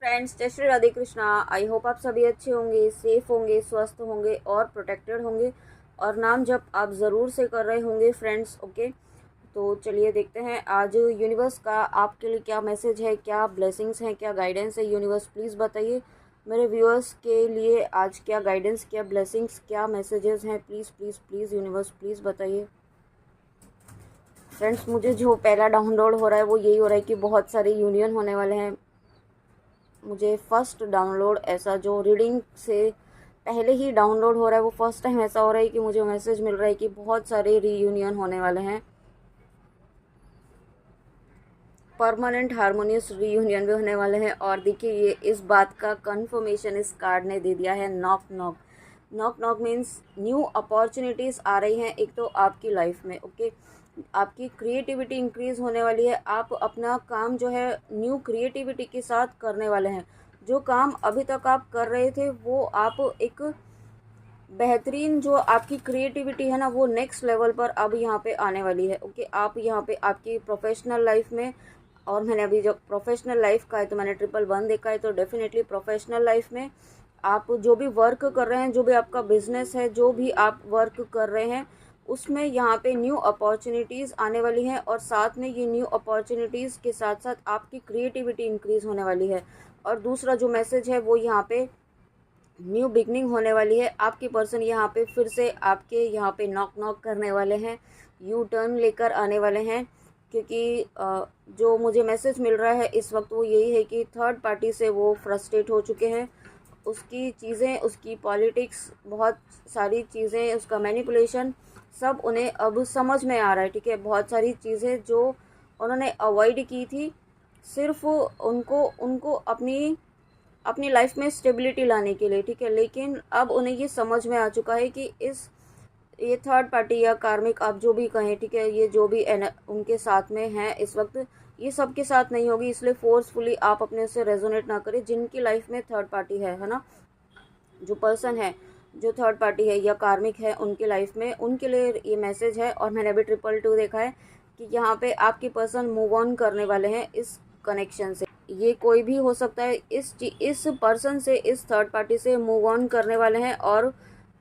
Friends, जय Shri Radhe Krishna. I hope आप सभी अच्छे होंगे, सेफ होंगे, स्वस्थ होंगे और प्रोटेक्टेड होंगे और नाम जप आप ज़रूर से कर रहे होंगे फ्रेंड्स। ओके, तो चलिए देखते हैं आज यूनिवर्स का आपके लिए क्या मैसेज है, क्या ब्लेसिंग्स हैं, क्या गाइडेंस है। यूनिवर्स प्लीज़ बताइए मेरे व्यूअर्स के लिए आज क्या गाइडेंस, क्या ब्लेसिंग्स, क्या मैसेजेस हैं। Please please please universe please बताइए फ्रेंड्स। मुझे जो पहला डाउनलोड हो रहा है वो यही हो रहा है कि बहुत सारे यूनियन होने वाले हैं। मुझे फर्स्ट डाउनलोड ऐसा जो रीडिंग से पहले ही डाउनलोड हो रहा है वो फर्स्ट टाइम ऐसा हो रहा है कि मुझे मैसेज मिल रहा है कि बहुत सारे रीयूनियन होने वाले हैं, परमानेंट हारमोनियस रीयूनियन भी होने वाले हैं। और देखिए ये इस बात का कंफर्मेशन इस कार्ड ने दे दिया है। Knock knock knock knock means new opportunities आ रही हैं एक तो आपकी लाइफ में। ओके, आपकी क्रिएटिविटी इंक्रीज़ होने वाली है। आप अपना काम जो है न्यू क्रिएटिविटी के साथ करने वाले हैं। जो काम अभी तक आप कर रहे थे वो आप एक बेहतरीन, जो आपकी क्रिएटिविटी है ना वो नेक्स्ट लेवल पर अब यहाँ पे आने वाली है। ओके, आप यहाँ पे आपकी प्रोफेशनल लाइफ में, और मैंने अभी जब प्रोफेशनल लाइफ का है तो मैंने 111 देखा है, तो डेफिनेटली प्रोफेशनल लाइफ में आप जो भी वर्क कर रहे हैं, जो भी आपका बिजनेस है, जो भी आप वर्क कर रहे हैं उसमें यहाँ पे न्यू अपॉर्चुनिटीज़ आने वाली हैं। और साथ में ये न्यू अपॉर्चुनिटीज़ के साथ साथ आपकी क्रिएटिविटी इंक्रीज़ होने वाली है। और दूसरा जो मैसेज है वो यहाँ पे न्यू बिगनिंग होने वाली है। आपके पर्सन यहाँ पे फिर से आपके यहाँ पे नॉक नॉक करने वाले हैं, यू टर्न लेकर आने वाले हैं। क्योंकि जो मुझे मैसेज मिल रहा है इस वक्त वो यही है कि थर्ड पार्टी से वो फ्रस्ट्रेट हो चुके हैं। उसकी चीज़ें, उसकी पॉलिटिक्स, बहुत सारी चीज़ें, उसका मैनिपुलेशन सब उन्हें अब समझ में आ रहा है। ठीक है, बहुत सारी चीज़ें जो उन्होंने अवॉइड की थी सिर्फ उनको उनको अपनी अपनी लाइफ में स्टेबिलिटी लाने के लिए। ठीक है, लेकिन अब उन्हें ये समझ में आ चुका है कि ये थर्ड पार्टी या कार्मिक, आप जो भी कहें, ठीक है, ये जो भी उनके साथ में हैं इस वक्त, ये सबके साथ नहीं होगी। इसलिए फोर्सफुली आप अपने से रेजोनेट ना करें। जिनकी लाइफ में थर्ड पार्टी है ना, जो पर्सन है जो थर्ड पार्टी है या कार्मिक है उनके लाइफ में, उनके लिए ये मैसेज है। और मैंने अभी 222 देखा है कि यहाँ पे आपके पर्सन मूव ऑन करने वाले हैं इस कनेक्शन से। ये कोई भी हो सकता है, इस पर्सन से, इस थर्ड पार्टी से मूव ऑन करने वाले हैं। और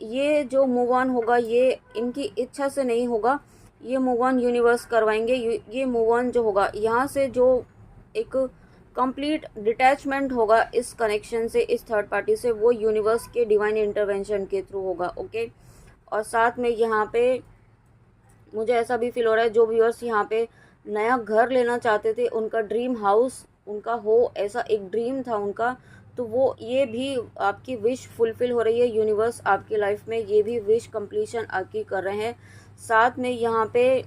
ये जो मूव ऑन होगा ये इनकी इच्छा से नहीं होगा, ये मूव ऑन यूनिवर्स करवाएंगे। ये मूव ऑन जो होगा यहाँ से, जो एक कंप्लीट डिटैचमेंट होगा इस कनेक्शन से, इस थर्ड पार्टी से, वो यूनिवर्स के डिवाइन इंटरवेंशन के थ्रू होगा। ओके, और साथ में यहाँ पे मुझे ऐसा भी फील हो रहा है जो व्यूअर्स यहाँ पे नया घर लेना चाहते थे, उनका ड्रीम हाउस उनका हो, ऐसा एक ड्रीम था उनका, तो वो ये भी आपकी विश फुलफिल हो रही है। यूनिवर्स आपकी लाइफ में ये भी विश कंप्लीशन आपकी कर रहे हैं। साथ में यहाँ पे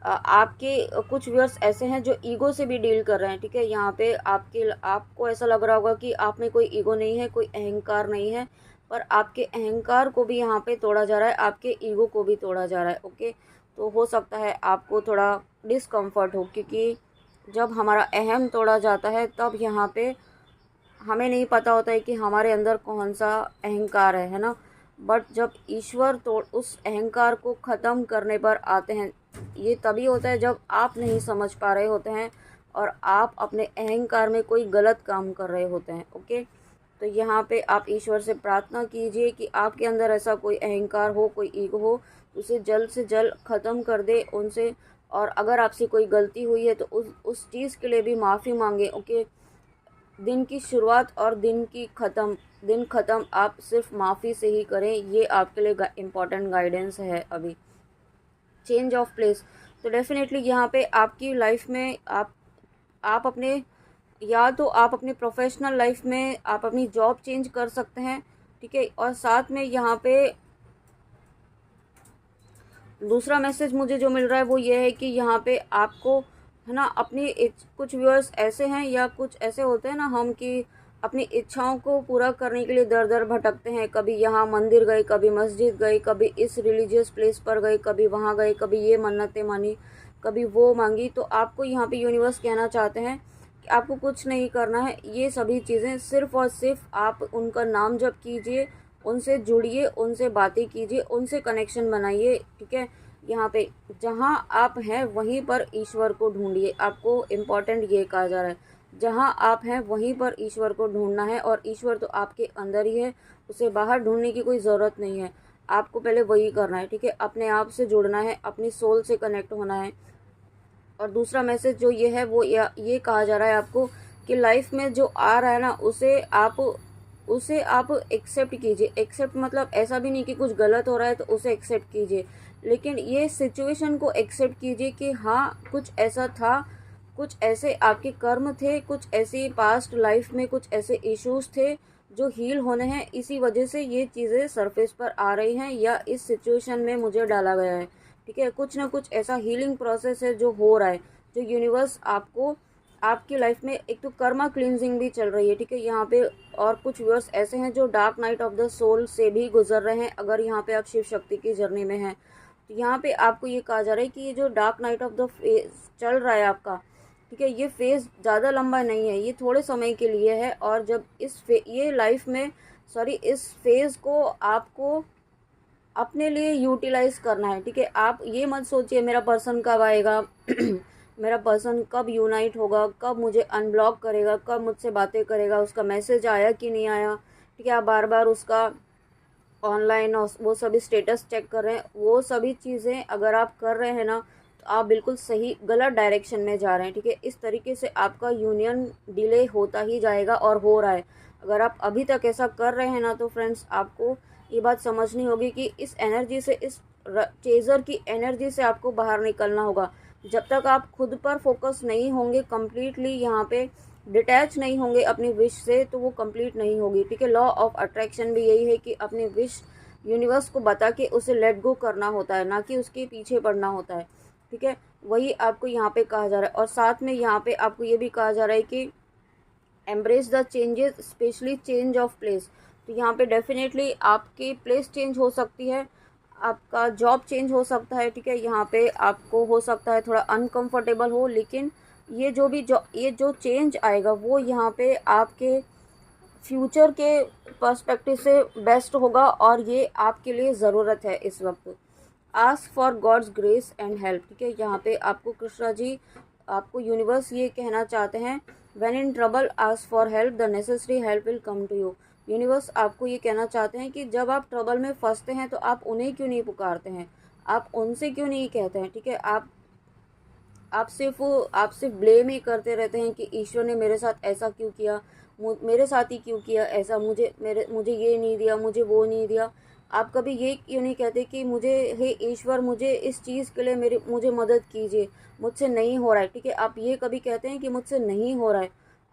आपके कुछ व्यूअर्स ऐसे हैं जो ईगो से भी डील कर रहे हैं। ठीक है, यहाँ पे आपको ऐसा लग रहा होगा कि आप में कोई ईगो नहीं है, कोई अहंकार नहीं है, पर आपके अहंकार को भी यहाँ पे तोड़ा जा रहा है, आपके ईगो को भी तोड़ा जा रहा है। ओके, तो हो सकता है आपको थोड़ा डिस्कम्फर्ट हो, क्योंकि जब हमारा अहम तोड़ा जाता है तब यहाँ पे हमें नहीं पता होता है कि हमारे अंदर कौन सा अहंकार है ना। बट जब ईश्वर तो उस अहंकार को ख़त्म करने पर आते हैं, ये तभी होता है जब आप नहीं समझ पा रहे होते हैं और आप अपने अहंकार में कोई गलत काम कर रहे होते हैं। ओके, तो यहाँ पे आप ईश्वर से प्रार्थना कीजिए कि आपके अंदर ऐसा कोई अहंकार हो, कोई ईगो हो, उसे जल्द से जल्द ख़त्म कर दे उनसे। और अगर आपसे कोई गलती हुई है तो उस चीज़ के लिए भी माफ़ी मांगे। ओके, दिन की शुरुआत और दिन ख़त्म आप सिर्फ माफ़ी से ही करें। ये आपके लिए इम्पॉर्टेंट गाइडेंस है। अभी चेंज ऑफ प्लेस, तो डेफिनेटली यहाँ पे आपकी लाइफ में आप अपने, या तो आप अपने प्रोफेशनल लाइफ में आप अपनी जॉब चेंज कर सकते हैं। ठीक है, और साथ में यहाँ पे दूसरा मैसेज मुझे जो मिल रहा है वो ये है कि यहाँ पे आपको है ना अपनी कुछ व्यूअर्स ऐसे हैं या कुछ ऐसे होते हैं ना हम, कि अपनी इच्छाओं को पूरा करने के लिए दर दर भटकते हैं। कभी यहाँ मंदिर गए, कभी मस्जिद गए, कभी इस रिलीजियस प्लेस पर गए, कभी वहाँ गए, कभी ये मन्नतें मानी, कभी वो मांगी। तो आपको यहाँ पे यूनिवर्स कहना चाहते हैं कि आपको कुछ नहीं करना है। ये सभी चीज़ें सिर्फ़ और सिर्फ आप उनका नाम जप कीजिए, उनसे जुड़िए, उनसे बातें कीजिए, उनसे कनेक्शन बनाइए। ठीक है, यहाँ पे जहाँ आप हैं वहीं पर ईश्वर को ढूंढिए। आपको इम्पॉर्टेंट ये कहा जा रहा है। जहाँ आप हैं वहीं पर ईश्वर को ढूंढना है, और ईश्वर तो आपके अंदर ही है, उसे बाहर ढूंढने की कोई ज़रूरत नहीं है। आपको पहले वही करना है, ठीक है। अपने आप से जुड़ना है, अपनी सोल से कनेक्ट होना है। और दूसरा मैसेज जो ये है वो ये कहा जा रहा है आपको कि लाइफ में जो आ रहा है ना, उसे आप एक्सेप्ट कीजिए। एक्सेप्ट मतलब ऐसा भी नहीं कि कुछ गलत हो रहा है तो उसे एक्सेप्ट कीजिए, लेकिन ये सिचुएशन को एक्सेप्ट कीजिए कि हाँ, कुछ ऐसा था, कुछ ऐसे आपके कर्म थे, कुछ ऐसी पास्ट लाइफ में कुछ ऐसे इश्यूज थे जो हील होने हैं, इसी वजह से ये चीज़ें सरफेस पर आ रही हैं या इस सिचुएशन में मुझे डाला गया है, ठीक है। कुछ ना कुछ ऐसा हीलिंग प्रोसेस है जो हो रहा है, जो यूनिवर्स आपको आपकी लाइफ में, एक तो कर्मा क्लींजिंग भी चल रही है, ठीक है यहाँ पे। और कुछ व्यूअर्स ऐसे हैं जो dark night of the soul से भी गुजर रहे हैं, अगर यहाँ पे आप शिव शक्ति की जर्नी में हैं तो यहाँ पे आपको ये कहा जा रहा है कि ये जो dark night of the phase चल रहा है आपका, ठीक है, ये फेज़ ज़्यादा लंबा नहीं है, ये थोड़े समय के लिए है। और जब ये लाइफ में इस फेज़ को आपको अपने लिए यूटिलाइज करना है, ठीक है। आप ये मत सोचिए मेरा पर्सन कब आएगा मेरा पर्सन कब यूनाइट होगा, कब मुझे अनब्लॉक करेगा, कब मुझसे बातें करेगा, उसका मैसेज आया कि नहीं आया, ठीक है। आप बार बार उसका ऑनलाइन वो सभी स्टेटस चेक कर रहे हैं, वो सभी चीज़ें अगर आप कर रहे हैं ना, तो आप बिल्कुल सही गलत डायरेक्शन में जा रहे हैं, ठीक है। इस तरीके से आपका यूनियन डिले होता ही जाएगा और हो रहा है। अगर आप अभी तक ऐसा कर रहे हैं ना, तो फ्रेंड्स आपको ये बात समझनी होगी कि इस एनर्जी से, इस चेज़र की एनर्जी से आपको बाहर निकलना होगा। जब तक आप खुद पर फोकस नहीं होंगे, कम्प्लीटली यहाँ पे डिटैच नहीं होंगे अपनी विश से, तो वो कंप्लीट नहीं होगी, ठीक है। लॉ ऑफ अट्रैक्शन भी यही है कि अपनी विश यूनिवर्स को बता के उसे लेट गो करना होता है, ना कि उसके पीछे पड़ना होता है, ठीक है। वही आपको यहाँ पे कहा जा रहा है। और साथ में यहाँ पे आपको ये भी कहा जा रहा है कि embrace the changes, specially change of place. तो यहाँ पे डेफिनेटली आपकी प्लेस चेंज हो सकती है, आपका जॉब चेंज हो सकता है, ठीक है। यहाँ पे आपको हो सकता है थोड़ा अनकंफर्टेबल हो, लेकिन ये जो चेंज आएगा वो यहाँ पे आपके फ्यूचर के पर्सपेक्टिव से बेस्ट होगा, और ये आपके लिए ज़रूरत है इस वक्त। Ask for God's grace and help, ठीक है। यहाँ पे आपको कृष्णा जी, आपको यूनिवर्स ये कहना चाहते हैं, when in trouble ask for help, the necessary help will come to you. Universe आपको ये कहना चाहते हैं कि जब आप ट्रबल में फंसते हैं तो आप उन्हें क्यों नहीं पुकारते हैं, आप उनसे क्यों नहीं कहते हैं, ठीक है। आप सिर्फ ब्लेम ही करते रहते हैं कि ईश्वर ने मेरे साथ ऐसा क्यों किया, मेरे साथ ही क्यों किया ऐसा, मुझे ये नहीं दिया, मुझे वो नहीं दिया। आप कभी ये क्यों नहीं कहते कि हे ईश्वर, मुझे इस चीज़ के लिए मुझे मदद कीजिए, मुझसे नहीं हो रहा है, ठीक है। आप ये कभी कहते हैं कि मुझसे नहीं हो रहा है,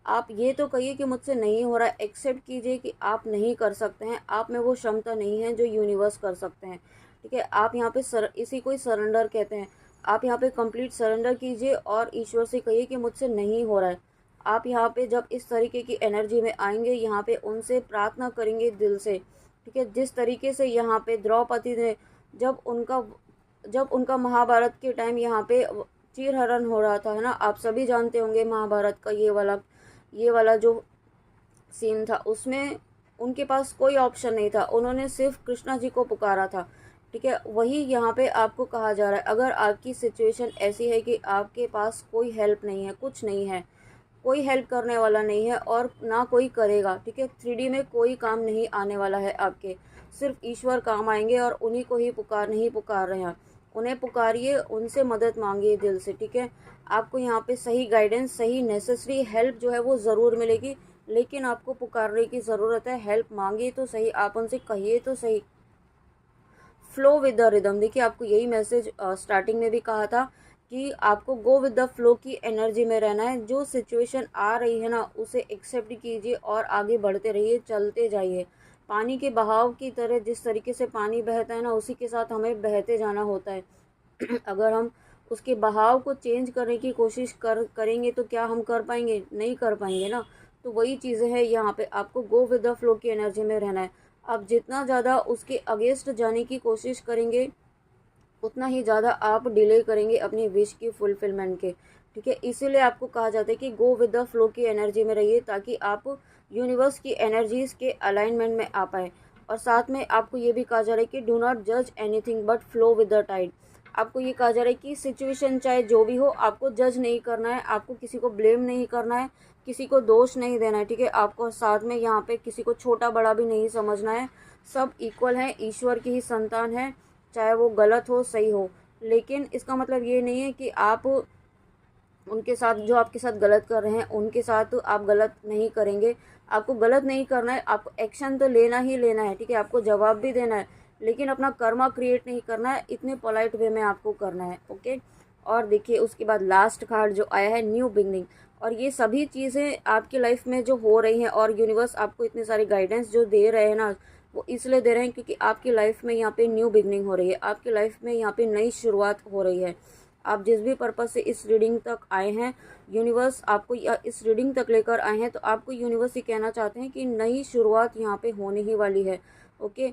आप ये तो कहिए कि मुझसे नहीं हो रहा है। एक्सेप्ट कीजिए कि आप नहीं कर सकते हैं, आप में वो क्षमता नहीं है जो यूनिवर्स कर सकते हैं, ठीक है। आप यहाँ पे इसी को ही सरेंडर कहते हैं। आप यहाँ पे कंप्लीट सरेंडर कीजिए और ईश्वर से कहिए कि मुझसे नहीं हो रहा है। आप यहाँ पे जब इस तरीके की एनर्जी में आएंगे, यहाँ पे उनसे प्रार्थना करेंगे दिल से, ठीक है। जिस तरीके से यहाँ पे द्रौपदी ने जब उनका महाभारत के टाइम यहाँ पे चीरहरण हो रहा था, है ना, आप सभी जानते होंगे महाभारत का ये वाला जो सीन था, उसमें उनके पास कोई ऑप्शन नहीं था, उन्होंने सिर्फ कृष्णा जी को पुकारा था, ठीक है। वही यहाँ पे आपको कहा जा रहा है, अगर आपकी सिचुएशन ऐसी है कि आपके पास कोई हेल्प नहीं है, कुछ नहीं है, कोई हेल्प करने वाला नहीं है और ना कोई करेगा, ठीक है। 3D में कोई काम नहीं आने वाला है आपके, सिर्फ ईश्वर काम आएंगे और उन्हीं को ही नहीं पुकार रहे हैं, उन्हें पुकारिए, उनसे मदद मांगिए दिल से, ठीक है। आपको यहाँ पे सही गाइडेंस, सही नेसेसरी हेल्प जो है वो ज़रूर मिलेगी, लेकिन आपको पुकारने की ज़रूरत है। हेल्प मांगिए तो सही, आप उनसे कहिए तो सही। फ्लो विद द रिदम, देखिए आपको यही मैसेज स्टार्टिंग में भी कहा था कि आपको गो विद द फ्लो की एनर्जी में रहना है। जो सिचुएशन आ रही है ना, उसे एक्सेप्ट कीजिए और आगे बढ़ते रहिए, चलते जाइए। पानी के बहाव की तरह, जिस तरीके से पानी बहता है ना, उसी के साथ हमें बहते जाना होता है। अगर हम उसके बहाव को चेंज करने की कोशिश करेंगे तो क्या हम कर पाएंगे? नहीं कर पाएंगे ना। तो वही चीज़ें हैं, यहाँ पे आपको गो विद द फ्लो की एनर्जी में रहना है। आप जितना ज़्यादा उसके अगेंस्ट जाने की कोशिश करेंगे, उतना ही ज़्यादा आप डिले करेंगे अपनी विश की फुलफिलमेंट के, ठीक है। इसीलिए आपको कहा जाता है कि गो विद द फ्लो की एनर्जी में रहिए, ताकि आप यूनिवर्स की एनर्जीज़ के अलाइनमेंट में आ पाए। और साथ में आपको ये भी कहा जा रहा है कि डू नॉट जज anything but flow with the tide. आपको ये कहा जा रहा है कि सिचुएशन चाहे जो भी हो, आपको जज नहीं करना है, आपको किसी को ब्लेम नहीं करना है किसी को दोष नहीं देना है, ठीक है। आपको साथ में यहाँ पे किसी को छोटा बड़ा भी नहीं समझना है, सब इक्वल हैं, ईश्वर की ही संतान है, चाहे वो गलत हो सही हो। लेकिन इसका मतलब ये नहीं है कि आप उनके साथ, जो आपके साथ गलत कर रहे हैं उनके साथ आप गलत नहीं करेंगे। आपको गलत नहीं करना है, आपको एक्शन तो लेना ही लेना है, ठीक है। आपको जवाब भी देना है, लेकिन अपना कर्मा क्रिएट नहीं करना है, इतने पोलाइट वे में आपको करना है, ओके। और देखिए उसके बाद लास्ट कार्ड जो आया है न्यू बिगनिंग। और ये सभी चीज़ें आपकी लाइफ में जो हो रही हैं और यूनिवर्स आपको इतनी सारी गाइडेंस जो दे रहे हैं ना, वो इसलिए दे रहे हैं क्योंकि आपकी लाइफ में यहाँ पे न्यू बिगनिंग हो रही है, आपकी लाइफ में यहाँ पे नई शुरुआत हो रही है। आप जिस भी पर्पज से इस रीडिंग तक आए हैं, यूनिवर्स आपको इस रीडिंग तक लेकर आए हैं, तो आपको यूनिवर्स ये कहना चाहते हैं कि नई शुरुआत यहाँ पे होने ही वाली है, ओके।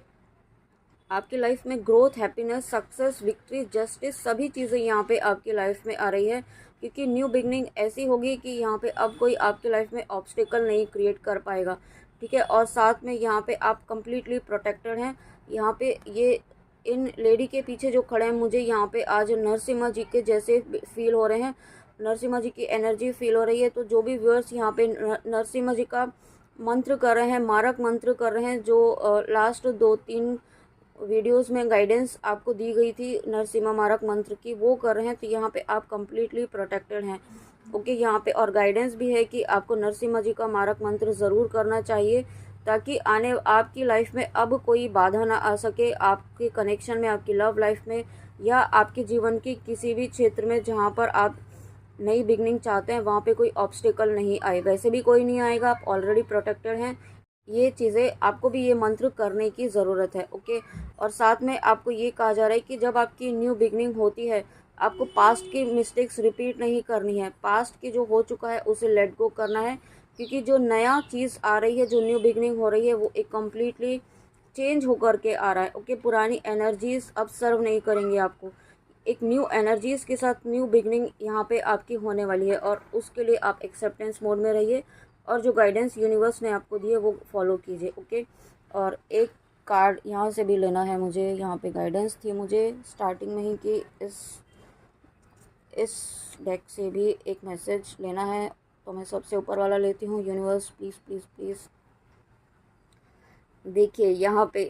आपकी लाइफ में growth, happiness, success, victory, justice, सभी चीज़ें यहाँ पे आपकी लाइफ में आ रही है, क्योंकि न्यू बिगनिंग ऐसी होगी कि यहाँ पे अब कोई आपकी लाइफ में ऑब्स्टिकल नहीं क्रिएट कर पाएगा, ठीक है। और साथ में यहाँ पे आप कंप्लीटली प्रोटेक्टेड हैं। यहाँ पे ये इन लेडी के पीछे जो खड़े हैं, मुझे यहाँ पे आज नरसिम्हा जी के जैसे फील हो रहे हैं, नरसिम्हा जी की एनर्जी फील हो रही है। तो जो भी व्यूअर्स यहाँ पे नरसिम्हा जी का मंत्र कर रहे हैं, मारक मंत्र कर रहे हैं, जो लास्ट 2-3 वीडियोस में गाइडेंस आपको दी गई थी नरसिम्हा मारक मंत्र की, वो कर रहे हैं, तो यहाँ पे आप कंप्लीटली प्रोटेक्टेड हैं, ओके। यहाँ पे और गाइडेंस भी है कि आपको नरसिम्हा जी का मारक मंत्र ज़रूर करना चाहिए, ताकि आने आपकी लाइफ में अब कोई बाधा ना आ सके, आपके कनेक्शन में, आपकी लव लाइफ में, या आपके जीवन की किसी भी क्षेत्र में जहाँ पर आप नई बिगनिंग चाहते हैं, वहाँ पे कोई ऑब्स्टिकल नहीं आए। वैसे भी कोई नहीं आएगा, आप ऑलरेडी प्रोटेक्टेड हैं। ये चीज़ें आपको भी ये मंत्र करने की ज़रूरत है, ओके। और साथ में आपको ये कहा जा रहा है कि जब आपकी न्यू बिगनिंग होती है, आपको पास्ट की मिस्टेक्स रिपीट नहीं करनी है, पास्ट की जो हो चुका है उसे लेट गो करना है, क्योंकि जो नया चीज़ आ रही है, जो न्यू बिगनिंग हो रही है, वो एक कम्प्लीटली चेंज होकर के आ रहा है, ओके। पुरानी एनर्जीज अब सर्व नहीं करेंगे आपको, एक न्यू एनर्जीज के साथ न्यू बिगनिंग यहाँ पे आपकी होने वाली है। और उसके लिए आप एक्सेप्टेंस मोड में रहिए, और जो गाइडेंस यूनिवर्स ने आपको दी है वो फॉलो कीजिए, ओके। और एक कार्ड यहाँ से भी लेना है मुझे, यहाँ पे गाइडेंस थी मुझे स्टार्टिंग में ही कि इस डेक से भी एक मैसेज लेना है, तो मैं सबसे ऊपर वाला लेती हूँ। यूनिवर्स प्लीज़ प्लीज़ प्लीज़, देखिए यहाँ पे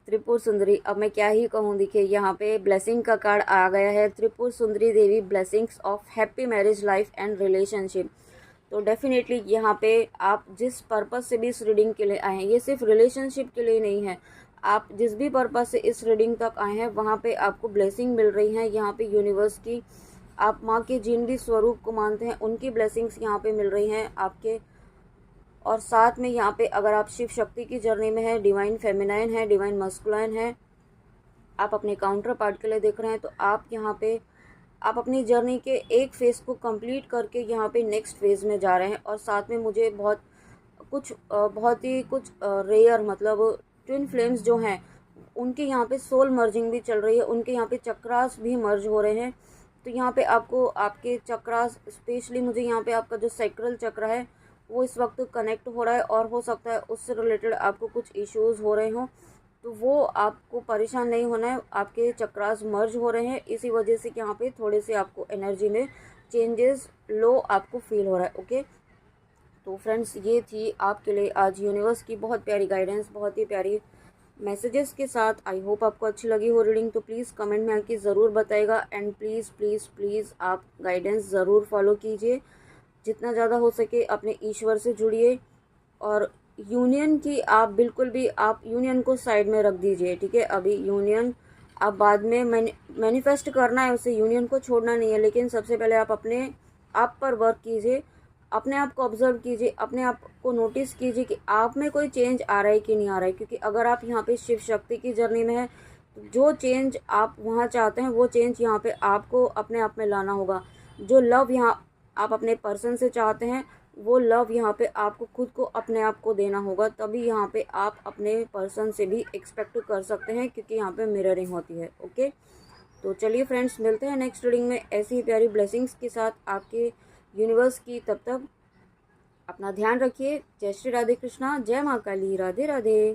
त्रिपुर सुंदरी, अब मैं क्या ही कहूँ। देखिए यहाँ पे ब्लेसिंग का कार्ड आ गया है, Tripura Sundari Devi blessings of happy marriage life and relationship. तो डेफिनेटली यहाँ पे आप जिस पर्पज़ से भी इस रीडिंग के लिए आए हैं, ये सिर्फ रिलेशनशिप के लिए नहीं है, आप जिस भी पर्पज़ से इस रीडिंग तक आए हैं वहाँ पे आपको ब्लेसिंग मिल रही है। यहाँ पे यूनिवर्स की, आप माँ के जिन भी स्वरूप को मानते हैं उनकी ब्लेसिंग्स यहाँ पे मिल रही हैं आपके। और साथ में यहाँ पे अगर आप शिव शक्ति की जर्नी में है, डिवाइन फेमिनाइन है, डिवाइन मस्कुलाइन है, आप अपने काउंटर पार्ट के लिए देख रहे हैं, तो आप यहाँ पे आप अपनी जर्नी के एक फेज़ को कंप्लीट करके यहाँ पे नेक्स्ट फेज़ में जा रहे हैं। और साथ में मुझे बहुत ही कुछ रेयर, मतलब ट्विन फ्लेम्स जो हैं उनके यहाँ पे सोल मर्जिंग भी चल रही है, उनके यहाँ पे चक्रास भी मर्ज हो रहे हैं। तो यहाँ पे आपको आपके चक्रास, स्पेशली मुझे यहाँ पे आपका जो सैक्रल चक्र है वो इस वक्त कनेक्ट हो रहा है, और हो सकता है उससे रिलेटेड आपको कुछ इश्यूज़ हो रहे हों, तो वो आपको परेशान नहीं होना है। आपके चक्रास मर्ज हो रहे हैं, इसी वजह से कि यहाँ पे थोड़े से आपको एनर्जी में चेंजेस, लो आपको फील हो रहा है, ओके। तो फ्रेंड्स, ये थी आपके लिए आज यूनिवर्स की बहुत प्यारी गाइडेंस, बहुत ही प्यारी मैसेजेस के साथ। आई होप आपको अच्छी लगी हो रीडिंग, तो प्लीज़ कमेंट में आके ज़रूर बताइएगा। एंड प्लीज़ प्लीज़ प्लीज़ आप गाइडेंस ज़रूर फॉलो कीजिए, जितना ज़्यादा हो सके अपने ईश्वर से जुड़िए। और यूनियन की आप बिल्कुल भी, आप यूनियन को साइड में रख दीजिए, ठीक है। अभी यूनियन आप बाद में मैनिफेस्ट करना है, उसे यूनियन को छोड़ना नहीं है, लेकिन सबसे पहले आप अपने आप पर वर्क कीजिए, अपने आप को ऑब्जर्व कीजिए, अपने आप को नोटिस कीजिए कि आप में कोई चेंज आ रहा है कि नहीं आ रहा है। क्योंकि अगर आप यहाँ पे शिव शक्ति की जर्नी में है, तो जो चेंज आप वहाँ चाहते हैं वो चेंज यहाँ पे आपको अपने आप में लाना होगा। जो लव यहाँ आप अपने पर्सन से चाहते हैं, वो लव यहाँ पे आपको खुद को, अपने आप को देना होगा, तभी यहाँ पे आप अपने पर्सन से भी एक्सपेक्ट कर सकते हैं, क्योंकि यहाँ पे मिररिंग होती है, ओके। तो चलिए फ्रेंड्स, मिलते हैं नेक्स्ट रीडिंग में ऐसी ही प्यारी ब्लेसिंग्स के साथ आपके यूनिवर्स की। तब तक अपना ध्यान रखिए। जय श्री राधे कृष्णा, जय माँ काली, राधे राधे।